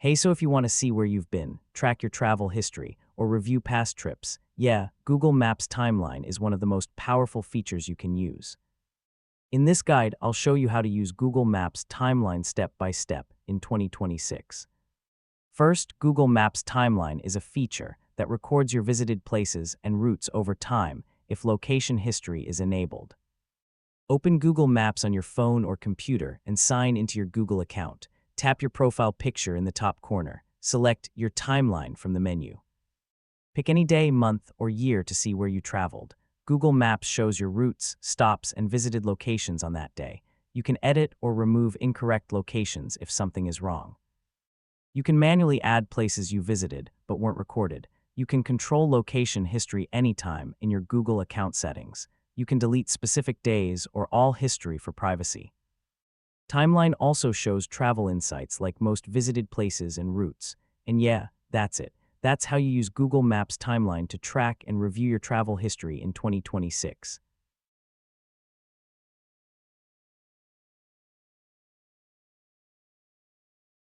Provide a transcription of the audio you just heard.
Hey, so if you want to see where you've been, track your travel history, or review past trips, yeah, Google Maps Timeline is one of the most powerful features you can use. In this guide, I'll show you how to use Google Maps Timeline step by step in 2026. First, Google Maps Timeline is a feature that records your visited places and routes over time if location history is enabled. Open Google Maps on your phone or computer and sign into your Google account. Tap your profile picture in the top corner. Select your timeline from the menu. Pick any day, month, or year to see where you traveled. Google Maps shows your routes, stops, and visited locations on that day. You can edit or remove incorrect locations if something is wrong. You can manually add places you visited but weren't recorded. You can control location history anytime in your Google account settings. You can delete specific days or all history for privacy. Timeline also shows travel insights like most visited places and routes. And yeah, that's it. That's how you use Google Maps Timeline to track and review your travel history in 2026.